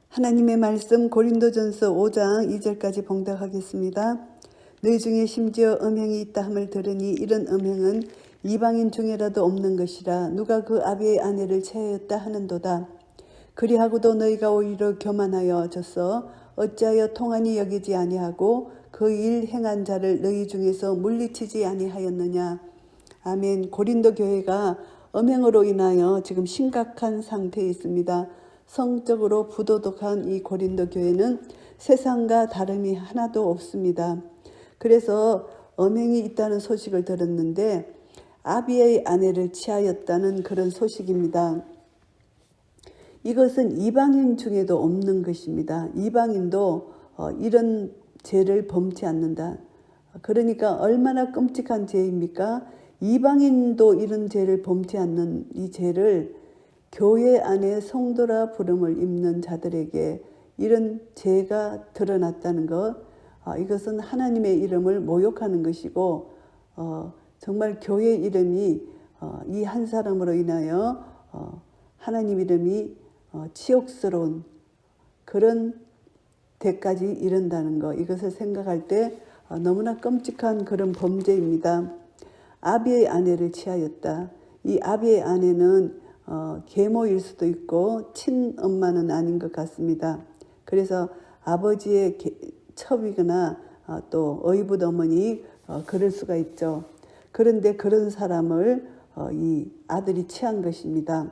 하나님의 말씀 고린도전서 5장 2절까지 봉독하겠습니다. 너희 중에 심지어 음행이 있다 함을 들으니 이런 음행은 이방인 중에라도 없는 것이라. 누가 그 아비의 아내를 체하였다 하는도다. 그리하고도 너희가 오히려 교만하여져서 어찌하여 통한이 여기지 아니하고 그 일 행한 자를 너희 중에서 물리치지 아니하였느냐. 아멘. 고린도 교회가 음행으로 인하여 지금 심각한 상태에 있습니다. 성적으로 부도덕한 이 고린도 교회는 세상과 다름이 하나도 없습니다. 그래서 음행이 있다는 소식을 들었는데 아비의 아내를 취하였다는 그런 소식입니다. 이것은 이방인 중에도 없는 것입니다. 이방인도 이런 죄를 범치 않는다. 그러니까 얼마나 끔찍한 죄입니까? 이방인도 이런 죄를 범치 않는 이 죄를 교회 안에 성도라 부름을 입는 자들에게 이런 죄가 드러났다는 것, 이것은 하나님의 이름을 모욕하는 것이고 정말 교회 이름이 이 한 사람으로 인하여 하나님 이름이 치욕스러운 그런 데까지 이른다는 것, 이것을 생각할 때 너무나 끔찍한 그런 범죄입니다. 아비의 아내를 취하였다. 이 아비의 아내는 계모일 수도 있고 친엄마는 아닌 것 같습니다. 그래서 아버지의 첩이거나 또 의붓 어머니 그럴 수가 있죠. 그런데 그런 사람을 이 아들이 취한 것입니다.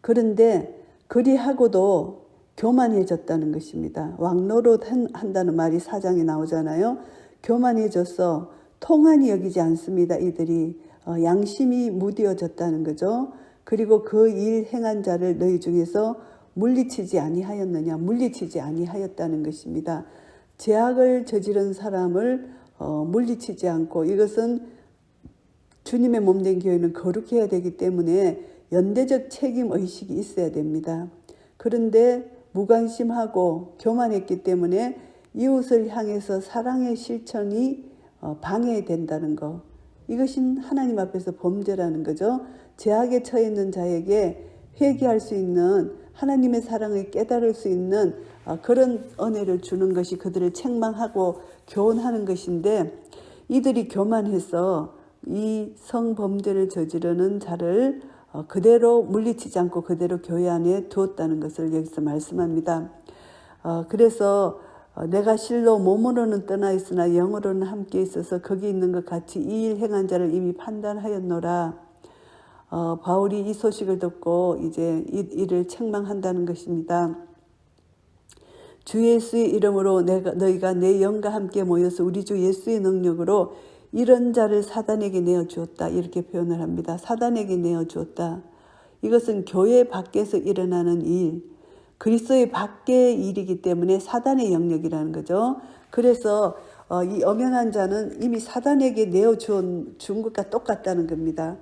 그런데 그리하고도 교만해졌다는 것입니다. 왕노릇 한다는 말이 4장에 나오잖아요. 교만해져서 통한이 여기지 않습니다. 이들이 양심이 무디어졌다는 거죠. 그리고 그 일 행한 자를 너희 중에서 물리치지 아니하였느냐. 물리치지 아니하였다는 것입니다. 죄악을 저지른 사람을 물리치지 않고, 이것은 주님의 몸된 교회는 거룩해야 되기 때문에 연대적 책임의식이 있어야 됩니다. 그런데 무관심하고 교만했기 때문에 이웃을 향해서 사랑의 실천이 방해된다는 것, 이것이 하나님 앞에서 범죄라는 거죠. 죄악에 처해 있는 자에게 회개할 수 있는 하나님의 사랑을 깨달을 수 있는 그런 은혜를 주는 것이 그들을 책망하고 교훈하는 것인데, 이들이 교만해서 이 성범죄를 저지르는 자를 그대로 물리치지 않고 그대로 교회 안에 두었다는 것을 여기서 말씀합니다. 그래서 내가 실로 몸으로는 떠나 있으나 영으로는 함께 있어서 거기 있는 것 같이 이 일 행한 자를 이미 판단하였노라. 바울이 이 소식을 듣고 이제 이를 책망한다는 것입니다. 주 예수의 이름으로 너희가 내 영과 함께 모여서 우리 주 예수의 능력으로 이런 자를 사단에게 내어주었다. 이렇게 표현을 합니다. 사단에게 내어주었다. 이것은 교회 밖에서 일어나는 일, 그리스도의 밖의 일이기 때문에 사단의 영역이라는 거죠. 그래서 이 엄연한 자는 이미 사단에게 내어준 것과 똑같다는 겁니다.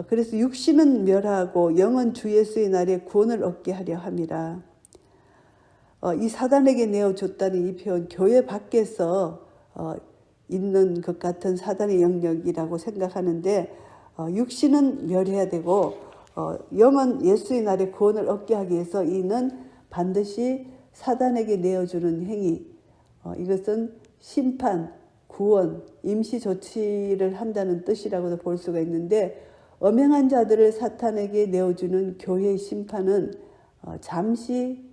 그래서 육신은 멸하고 영은 주 예수의 날에 구원을 얻게 하려 함이라. 이 사단에게 내어줬다는 이 표현, 교회 밖에서 있는 것 같은 사단의 영역이라고 생각하는데, 육신은 멸해야 되고 영은 예수의 날에 구원을 얻게 하기 위해서 이는 반드시 사단에게 내어주는 행위, 이것은 심판, 구원, 임시 조치를 한다는 뜻이라고도 볼 수가 있는데, 엄행한 자들을 사탄에게 내어주는 교회의 심판은 잠시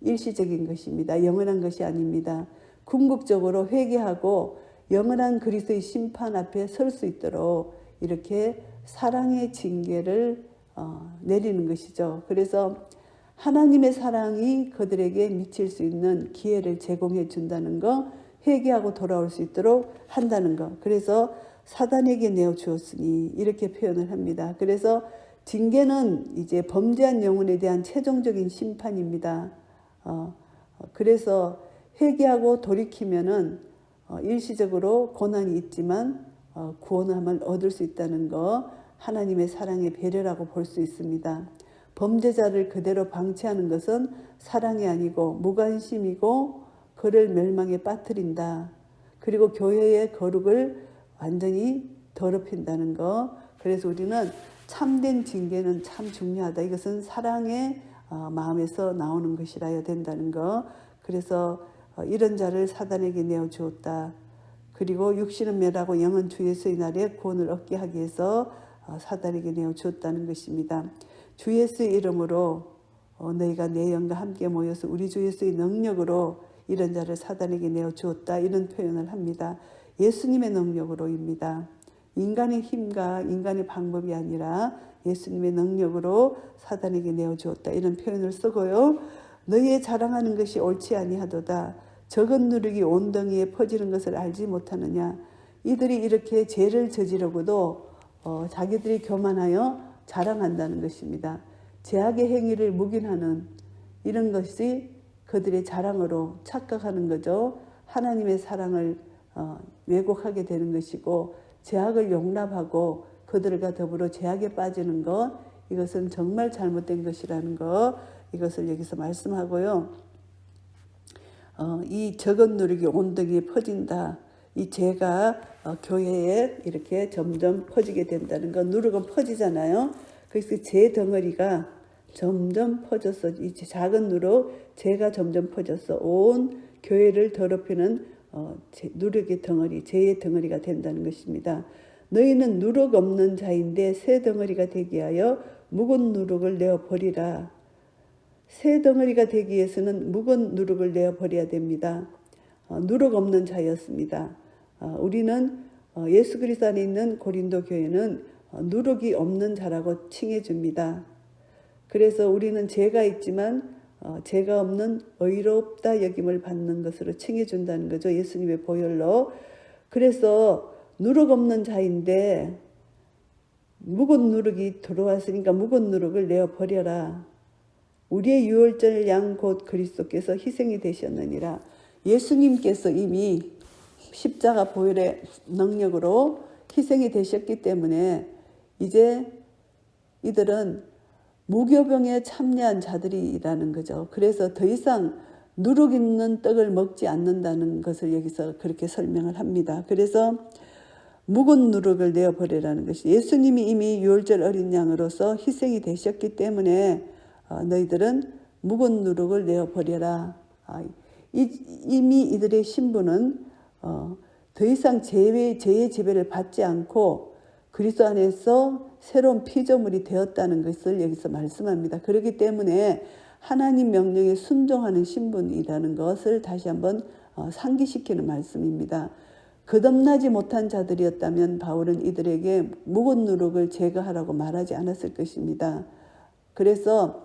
일시적인 것입니다. 영원한 것이 아닙니다. 궁극적으로 회개하고 영원한 그리스도의 심판 앞에 설 수 있도록 이렇게 사랑의 징계를 내리는 것이죠. 그래서 하나님의 사랑이 그들에게 미칠 수 있는 기회를 제공해 준다는 것, 회개하고 돌아올 수 있도록 한다는 것. 그래서 사단에게 내어주었으니 이렇게 표현을 합니다. 그래서 징계는 이제 범죄한 영혼에 대한 최종적인 심판입니다. 그래서 회개하고 돌이키면은 일시적으로 고난이 있지만 구원함을 얻을 수 있다는 것, 하나님의 사랑의 배려라고 볼 수 있습니다. 범죄자를 그대로 방치하는 것은 사랑이 아니고 무관심이고 그를 멸망에 빠뜨린다. 그리고 교회의 거룩을 완전히 더럽힌다는 것. 그래서 우리는 참된 징계는 참 중요하다. 이것은 사랑의 마음에서 나오는 것이라야 된다는 거. 그래서 이런 자를 사단에게 내어주었다. 그리고 육신은 멸하고 영은 주 예수의 날에 구원을 얻게 하기 위해서 사단에게 내어주었다는 것입니다. 주 예수의 이름으로 너희가 내 영과 함께 모여서 우리 주 예수의 능력으로 이런 자를 사단에게 내어주었다. 이런 표현을 합니다. 예수님의 능력으로입니다. 인간의 힘과 인간의 방법이 아니라 예수님의 능력으로 사단에게 내어주었다. 이런 표현을 쓰고요. 너희의 자랑하는 것이 옳지 아니하도다. 적은 누룩이 온덩이에 퍼지는 것을 알지 못하느냐. 이들이 이렇게 죄를 저지르고도 자기들이 교만하여 자랑한다는 것입니다. 죄악의 행위를 묵인하는 이런 것이 그들의 자랑으로 착각하는 거죠. 하나님의 사랑을 왜곡하게 되는 것이고 죄악을 용납하고 그들과 더불어 죄악에 빠지는 것, 이것은 정말 잘못된 것이라는 것, 이것을 여기서 말씀하고요. 이 적은 누룩이 온덩이에 퍼진다. 이 죄가 교회에 이렇게 점점 퍼지게 된다는 것. 누룩은 퍼지잖아요. 그래서 죄 덩어리가 점점 퍼져서 이 작은 누룩, 죄가 점점 퍼져서 온 교회를 더럽히는 누룩의 덩어리, 죄의 덩어리가 된다는 것입니다. 너희는 누룩 없는 자인데 새 덩어리가 되게 하여 묵은 누룩을 내어버리라. 새 덩어리가 되기 위해서는 묵은 누룩을 내어버려야 됩니다. 누룩 없는 자였습니다. 우리는 예수 그리스도 안에 있는 고린도 교회는 누룩이 없는 자라고 칭해 줍니다. 그래서 우리는 죄가 있지만 죄가 없는 의롭다 여김을 받는 것으로 칭해 준다는 거죠. 예수님의 보혈로. 그래서 누룩 없는 자인데 묵은 누룩이 들어왔으니까 묵은 누룩을 내어버려라. 우리의 유월절 양 곧 그리스도께서 희생이 되셨느니라. 예수님께서 이미 십자가 보혈의 능력으로 희생이 되셨기 때문에 이제 이들은 무교병에 참여한 자들이라는 거죠. 그래서 더 이상 누룩 있는 떡을 먹지 않는다는 것을 여기서 그렇게 설명을 합니다. 그래서 묵은 누룩을 내어버리라는 것이 예수님이 이미 유월절 어린 양으로서 희생이 되셨기 때문에 너희들은 묵은 누룩을 내어버려라. 이미 이들의 신분은 더 이상 죄의 지배를 받지 않고 그리스도 안에서 새로운 피조물이 되었다는 것을 여기서 말씀합니다. 그렇기 때문에 하나님 명령에 순종하는 신분이라는 것을 다시 한번 상기시키는 말씀입니다. 거듭나지 못한 자들이었다면 바울은 이들에게 묵은 누룩을 제거하라고 말하지 않았을 것입니다. 그래서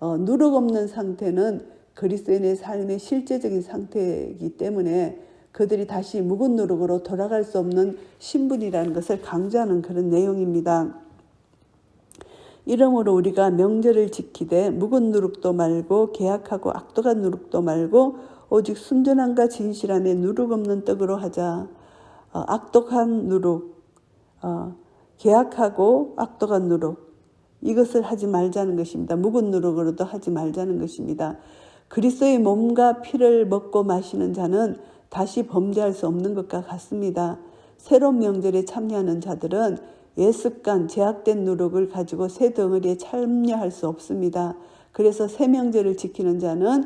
누룩 없는 상태는 그리스도인의 삶의 실제적인 상태이기 때문에 그들이 다시 묵은 누룩으로 돌아갈 수 없는 신분이라는 것을 강조하는 그런 내용입니다. 이러므로 우리가 명절을 지키되 묵은 누룩도 말고 계약하고 악독한 누룩도 말고 오직 순전함과 진실함에 누룩 없는 떡으로 하자. 악독한 누룩, 계약하고 악독한 누룩, 이것을 하지 말자는 것입니다. 묵은 누룩으로도 하지 말자는 것입니다. 그리스도의 몸과 피를 먹고 마시는 자는 다시 범죄할 수 없는 것과 같습니다. 새로운 명절에 참여하는 자들은 예습관, 제약된 누룩을 가지고 새 덩어리에 참여할 수 없습니다. 그래서 새 명절을 지키는 자는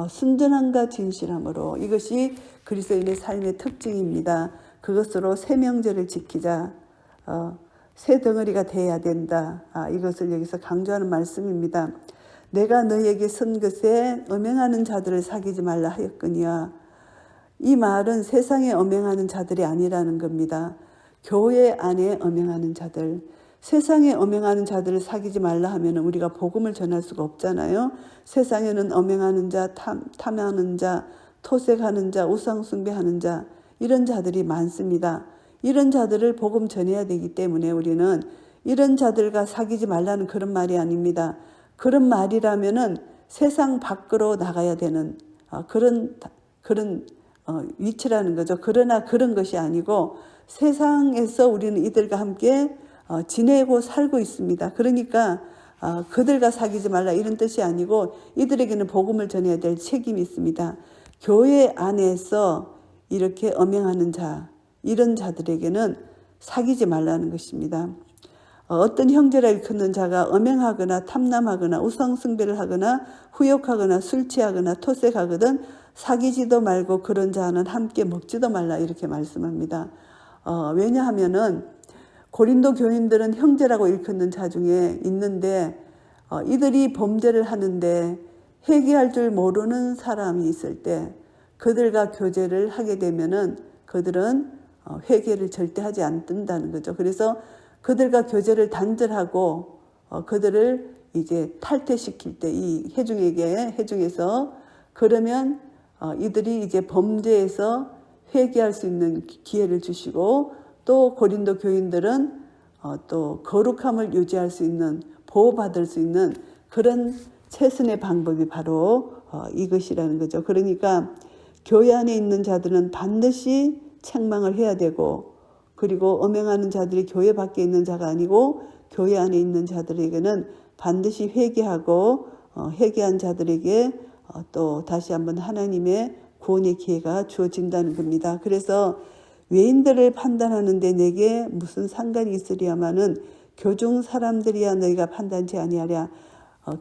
순전함과 진실함으로, 이것이 그리스도인의 삶의 특징입니다. 그것으로 새 명절을 지키자. 새 덩어리가 돼야 된다. 이것을 여기서 강조하는 말씀입니다. 내가 너희에게 쓴 것에 음행하는 자들을 사귀지 말라 하였거니와. 이 말은 세상에 음행하는 자들이 아니라는 겁니다. 교회 안에 음행하는 자들, 세상에 음행하는 자들을 사귀지 말라 하면 우리가 복음을 전할 수가 없잖아요. 세상에는 음행하는 자, 탐하는 자, 토색하는 자, 우상숭배하는 자, 이런 자들이 많습니다. 이런 자들을 복음 전해야 되기 때문에 우리는 이런 자들과 사귀지 말라는 그런 말이 아닙니다. 그런 말이라면은 세상 밖으로 나가야 되는 그런 위치라는 거죠. 그러나 그런 것이 아니고 세상에서 우리는 이들과 함께 지내고 살고 있습니다. 그러니까 그들과 사귀지 말라 이런 뜻이 아니고 이들에게는 복음을 전해야 될 책임이 있습니다. 교회 안에서 이렇게 음행하는 자, 이런 자들에게는 사귀지 말라는 것입니다. 어떤 형제라 일컫는 자가 엄행하거나 탐남하거나 우상숭배를 하거나 후욕하거나 술 취하거나 토색하거든 사귀지도 말고 그런 자는 함께 먹지도 말라 이렇게 말씀합니다. 왜냐하면은 고린도 교인들은 형제라고 일컫는 자 중에 있는데 이들이 범죄를 하는데 회개할 줄 모르는 사람이 있을 때 그들과 교제를 하게 되면은 그들은 회개를 절대 하지 않는다는 거죠. 그래서 그들과 교제를 단절하고 그들을 이제 탈퇴시킬 때 이 회중에서 그러면 이들이 이제 범죄에서 회개할 수 있는 기회를 주시고 또 고린도 교인들은 또 거룩함을 유지할 수 있는 보호받을 수 있는 그런 최선의 방법이 바로 이것이라는 거죠. 그러니까 교회 안에 있는 자들은 반드시 책망을 해야 되고 그리고 엄행하는 자들이 교회 밖에 있는 자가 아니고 교회 안에 있는 자들에게는 반드시 회개하고 회개한 자들에게 또 다시 한번 하나님의 구원의 기회가 주어진다는 겁니다. 그래서 외인들을 판단하는데 내게 무슨 상관이 있으랴마는 교중 사람들이야 너희가 판단치 아니하랴.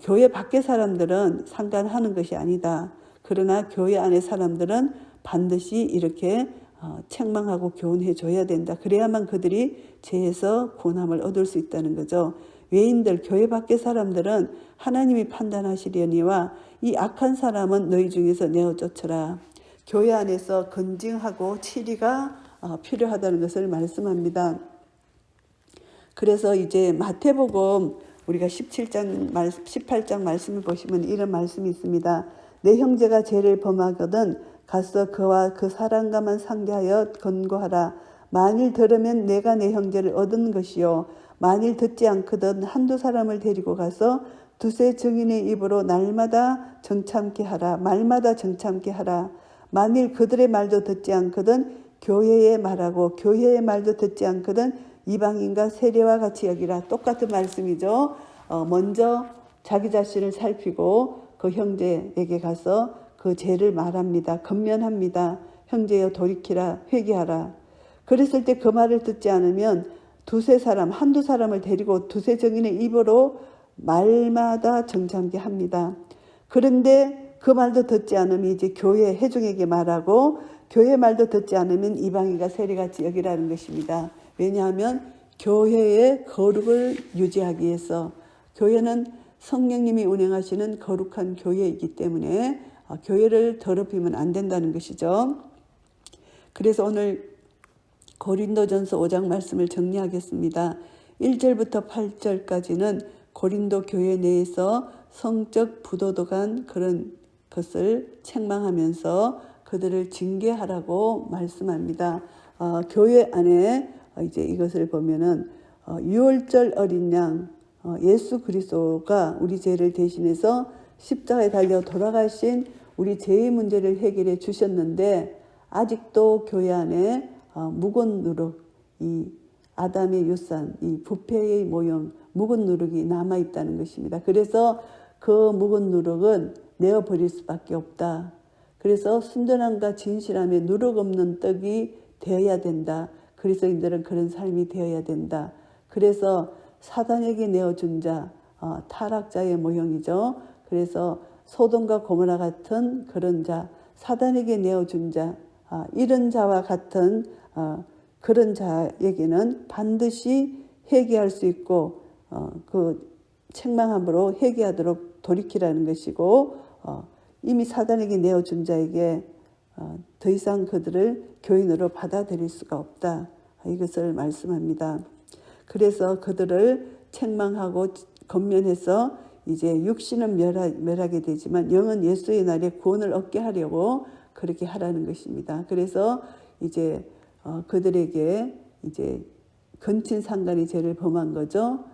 교회 밖의 사람들은 상관하는 것이 아니다. 그러나 교회 안의 사람들은 반드시 이렇게 책망하고 교훈해 줘야 된다. 그래야만 그들이 죄에서 구원함을 얻을 수 있다는 거죠. 외인들, 교회 밖의 사람들은 하나님이 판단하시려니와 이 악한 사람은 너희 중에서 내어 쫓으라. 교회 안에서 건징하고 치리가 필요하다는 것을 말씀합니다. 그래서 이제 마태복음 우리가 18장 말씀을 보시면 이런 말씀이 있습니다. 내 형제가 죄를 범하거든 가서 그와 그 사람과만 상대하여 권고하라. 만일 들으면 내가 내 형제를 얻은 것이요 만일 듣지 않거든 한두 사람을 데리고 가서 두세 증인의 입으로 날마다 정참케 하라. 말마다 정참케 하라. 만일 그들의 말도 듣지 않거든 교회의 말하고 교회의 말도 듣지 않거든 이방인과 세례와 같이 여기라. 똑같은 말씀이죠. 먼저 자기 자신을 살피고 그 형제에게 가서 그 죄를 말합니다. 건면합니다. 형제여 돌이키라. 회개하라. 그랬을 때 그 말을 듣지 않으면 한두 사람을 데리고 두세 증인의 입으로 말마다 정참게 합니다. 그런데 그 말도 듣지 않으면 이제 교회 회중에게 말하고 교회 말도 듣지 않으면 이방인과 세례같이 여기라는 것입니다. 왜냐하면 교회의 거룩을 유지하기 위해서 교회는 성령님이 운행하시는 거룩한 교회이기 때문에 교회를 더럽히면 안 된다는 것이죠. 그래서 오늘 고린도전서 5장 말씀을 정리하겠습니다. 1절부터 8절까지는 고린도 교회 내에서 성적 부도덕한 그런 것을 책망하면서 그들을 징계하라고 말씀합니다. 교회 안에 이제 이것을 보면은 유월절 어린 양 예수 그리스도가 우리 죄를 대신해서 십자가에 달려 돌아가신 우리 죄의 문제를 해결해 주셨는데 아직도 교회 안에 묵은 누룩, 이 아담의 유산, 이 부패의 모형, 묵은 누룩이 남아있다는 것입니다. 그래서 그 묵은 누룩은 내어버릴 수밖에 없다. 그래서 순전함과 진실함에 누룩 없는 떡이 되어야 된다. 그리스도인들은 그런 삶이 되어야 된다. 그래서 사단에게 내어준 자, 타락자의 모형이죠. 그래서 소돔과 고모라 같은 그런 자, 사단에게 내어준 자, 이런 자와 같은 그런 자에게는 반드시 회개할 수 있고 그 책망함으로 회개하도록 돌이키라는 것이고 이미 사단에게 내어준 자에게 더 이상 그들을 교인으로 받아들일 수가 없다. 이것을 말씀합니다. 그래서 그들을 책망하고 권면해서 이제 육신은 멸하게 되지만 영은 예수의 날에 구원을 얻게 하려고 그렇게 하라는 것입니다. 그래서 이제 그들에게 이제 근친 상간의 죄를 범한 거죠.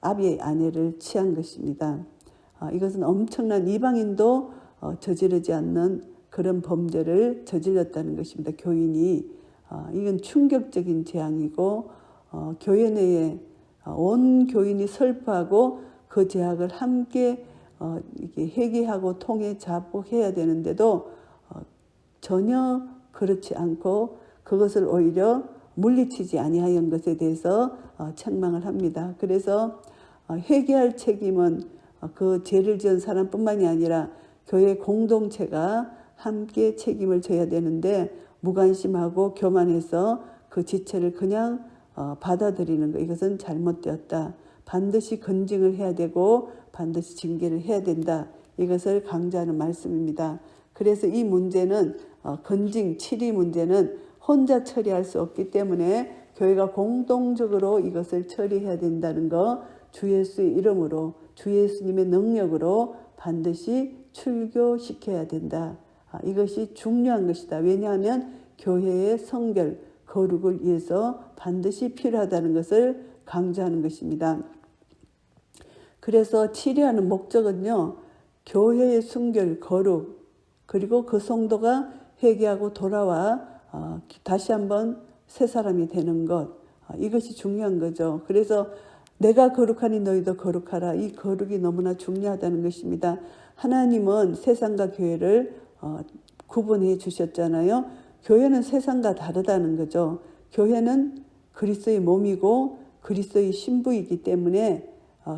아비의 아내를 취한 것입니다. 이것은 엄청난 이방인도 저지르지 않는 그런 범죄를 저질렀다는 것입니다. 교인이 이건 충격적인 재앙이고 교회 내에 온 교인이 슬퍼하고 그 죄악을 함께 이렇게 회개하고 통해 자복해야 되는데도 전혀 그렇지 않고 그것을 오히려 물리치지 아니하는 것에 대해서 책망을 합니다. 그래서 회개할 책임은 그 죄를 지은 사람뿐만이 아니라 교회 공동체가 함께 책임을 져야 되는데 무관심하고 교만해서 그 지체를 그냥 받아들이는 것, 이것은 잘못되었다. 반드시 건징을 해야 되고 반드시 징계를 해야 된다. 이것을 강조하는 말씀입니다. 그래서 이 문제는 건징, 치리 문제는 혼자 처리할 수 없기 때문에 교회가 공동적으로 이것을 처리해야 된다는 거, 주 예수의 이름으로, 주 예수님의 능력으로 반드시 출교시켜야 된다. 이것이 중요한 것이다. 왜냐하면 교회의 성결, 거룩을 위해서 반드시 필요하다는 것을 강조하는 것입니다. 그래서 치료하는 목적은요, 교회의 순결, 거룩, 그리고 그 성도가 회개하고 돌아와 다시 한번 새 사람이 되는 것, 이것이 중요한 거죠. 그래서 내가 거룩하니 너희도 거룩하라. 이 거룩이 너무나 중요하다는 것입니다. 하나님은 세상과 교회를 구분해 주셨잖아요. 교회는 세상과 다르다는 거죠. 교회는 그리스도의 몸이고 그리스도의 신부이기 때문에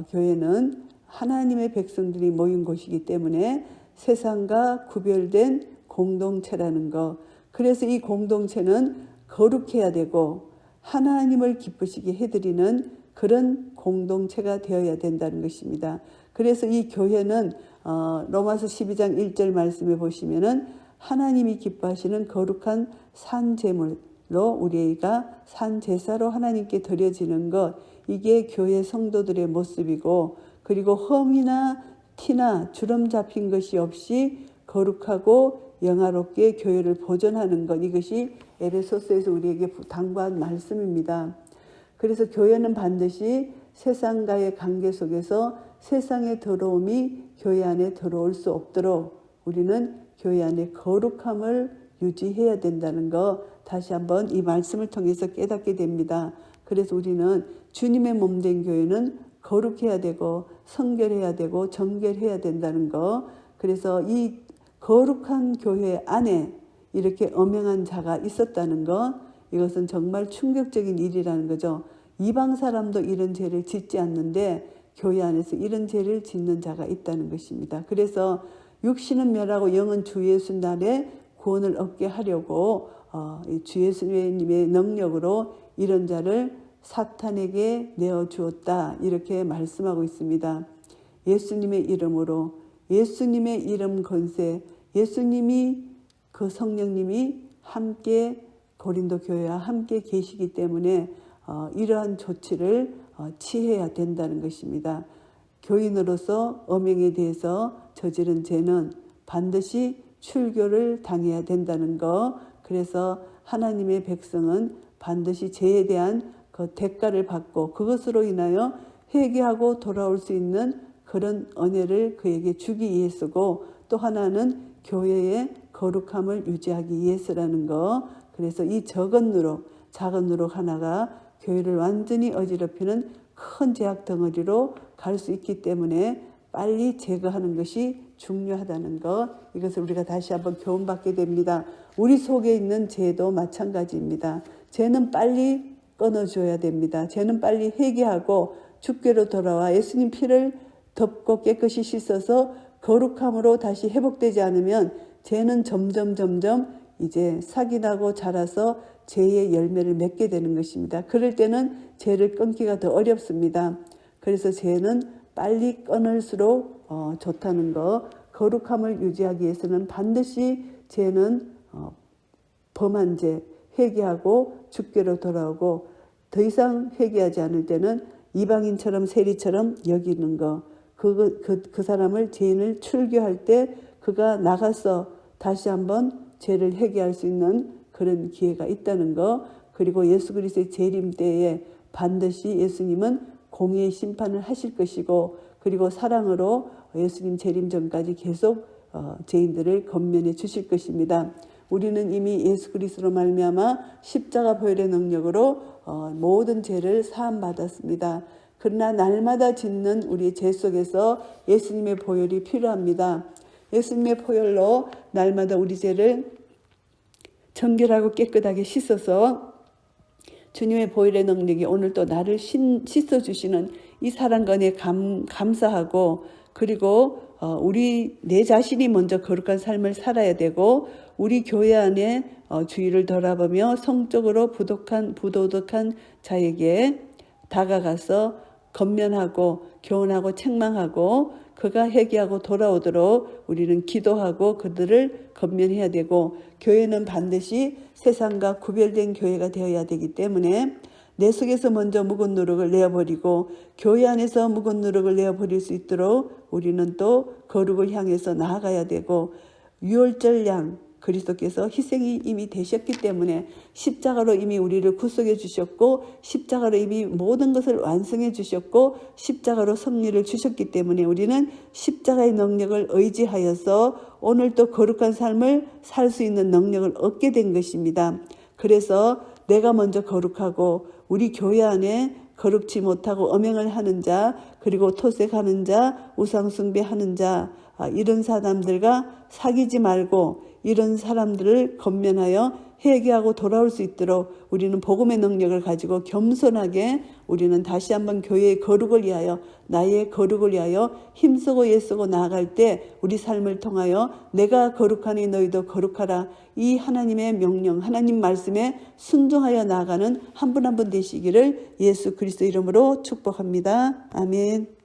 교회는 하나님의 백성들이 모인 곳이기 때문에 세상과 구별된 공동체라는 것. 그래서 이 공동체는 거룩해야 되고 하나님을 기쁘시게 해드리는 그런 공동체가 되어야 된다는 것입니다. 그래서 이 교회는 로마서 12장 1절 말씀에 보시면은 하나님이 기뻐하시는 거룩한 산제물로 우리가 산제사로 하나님께 드려지는 것, 이게 교회 성도들의 모습이고, 그리고 흠이나 티나 주름 잡힌 것이 없이 거룩하고 영화롭게 교회를 보존하는 것, 이것이 에베소서에서 우리에게 당부한 말씀입니다. 그래서 교회는 반드시 세상과의 관계 속에서 세상의 더러움이 교회 안에 들어올 수 없도록 우리는 교회 안에 거룩함을 유지해야 된다는 거, 다시 한번 이 말씀을 통해서 깨닫게 됩니다. 그래서 우리는 주님의 몸된 교회는 거룩해야 되고 성결해야 되고 정결해야 된다는 거, 그래서 이 거룩한 교회 안에 이렇게 엄행한 자가 있었다는 것, 이것은 정말 충격적인 일이라는 거죠. 이방 사람도 이런 죄를 짓지 않는데 교회 안에서 이런 죄를 짓는 자가 있다는 것입니다. 그래서 육신은 멸하고 영은 주 예수 날에 구원을 얻게 하려고 주 예수님의 능력으로 이런 자를 사탄에게 내어주었다, 이렇게 말씀하고 있습니다. 예수님의 이름으로, 예수님의 이름 권세, 예수님이 그 성령님이 함께 고린도 교회와 함께 계시기 때문에 이러한 조치를 취해야 된다는 것입니다. 교인으로서 엄행에 대해서 저지른 죄는 반드시 출교를 당해야 된다는 것, 그래서 하나님의 백성은 반드시 죄에 대한 그 대가를 받고 그것으로 인하여 회개하고 돌아올 수 있는 그런 은혜를 그에게 주기 위해서고, 또 하나는 교회의 거룩함을 유지하기 위해서라는 것. 그래서 이 작은 누룩 하나가 교회를 완전히 어지럽히는 큰 죄악 덩어리로 갈 수 있기 때문에 빨리 제거하는 것이 중요하다는 것, 이것을 우리가 다시 한번 교훈받게 됩니다. 우리 속에 있는 죄도 마찬가지입니다. 죄는 빨리 끊어줘야 됩니다. 죄는 빨리 회개하고 주께로 돌아와 예수님 피를 덮고 깨끗이 씻어서 거룩함으로 다시 회복되지 않으면 죄는 점점 이제 싹이 나고 자라서 죄의 열매를 맺게 되는 것입니다. 그럴 때는 죄를 끊기가 더 어렵습니다. 그래서 죄는 빨리 끊을수록 좋다는 것, 거룩함을 유지하기 위해서는 반드시 죄는 범한 죄 회개하고 주께로 돌아오고, 더 이상 회개하지 않을 때는 이방인처럼 세리처럼 여기는 것, 그 사람을 죄인을 출교할 때 그가 나가서 다시 한번 죄를 회개할 수 있는 그런 기회가 있다는 것, 그리고 예수 그리스도의 재림 때에 반드시 예수님은 공의의 심판을 하실 것이고, 그리고 사랑으로 예수님 재림 전까지 계속 죄인들을 건면해 주실 것입니다. 우리는 이미 예수 그리스도로 말미암아 십자가 보혈의 능력으로 모든 죄를 사함 받았습니다. 그러나 날마다 짓는 우리의 죄 속에서 예수님의 보혈이 필요합니다. 예수님의 보혈로 날마다 우리 죄를 정결하고 깨끗하게 씻어서 주님의 보혈의 능력이 오늘 또 나를 씻어주시는 이 사랑과 은혜에 감사하고, 그리고 내 자신이 먼저 거룩한 삶을 살아야 되고, 우리 교회 안에 주의를 돌아보며 성적으로 부도덕한 자에게 다가가서 건면하고 교훈하고 책망하고 그가 회개하고 돌아오도록 우리는 기도하고 그들을 건면해야 되고, 교회는 반드시 세상과 구별된 교회가 되어야 되기 때문에 내 속에서 먼저 묵은 누룩을 내어버리고 교회 안에서 묵은 누룩을 내어버릴 수 있도록 우리는 또 거룩을 향해서 나아가야 되고, 유월절 양 그리스도께서 희생이 이미 되셨기 때문에 십자가로 이미 우리를 구속해 주셨고, 십자가로 이미 모든 것을 완성해 주셨고, 십자가로 승리를 주셨기 때문에 우리는 십자가의 능력을 의지하여서 오늘 또 거룩한 삶을 살 수 있는 능력을 얻게 된 것입니다. 그래서 내가 먼저 거룩하고 우리 교회 안에 거룩지 못하고 엄행을 하는 자, 그리고 토색하는 자, 우상숭배하는 자, 이런 사람들과 사귀지 말고 이런 사람들을 건면하여 회개하고 돌아올 수 있도록 우리는 복음의 능력을 가지고 겸손하게 우리는 다시 한번 교회의 거룩을 위하여, 나의 거룩을 위하여 힘쓰고 애쓰고 나아갈 때 우리 삶을 통하여 내가 거룩하니 너희도 거룩하라, 이 하나님의 명령, 하나님 말씀에 순종하여 나아가는 한 분 한 분 되시기를 예수 그리스도 이름으로 축복합니다. 아멘.